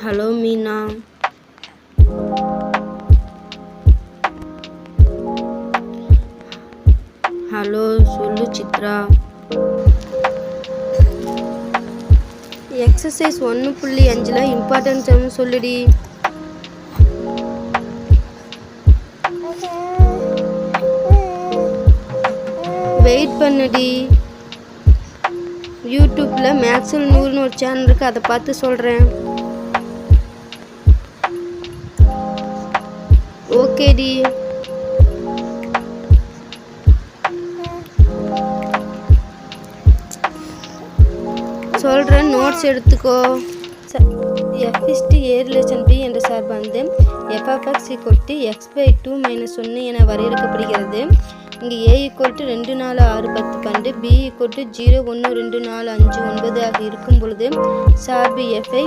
Hello Meena. Hello சொல்லு Chitra. Exercise 1.5ல importance சொல்லுடி. Wait பண்ணுடி. யூடியூப்ல மேக்ஸில் 100ன்னு ஒரு சேனல் இருக்கு, அதை பார்த்து சொல்றேன். ஓகேடி. சொல்றேன், நோட்ஸ் எடுத்துக்கோ. f(a) ரிலேஷன் b என்ற சார்பானது f(x) x/2 - 1 என வரையறுக்கப்படுகிறது. இங்கு a = 2 4 6 10 12, b = 0 1 2 4 5 9 ஆக இருக்கும் பொழுது சார்பு f ஐ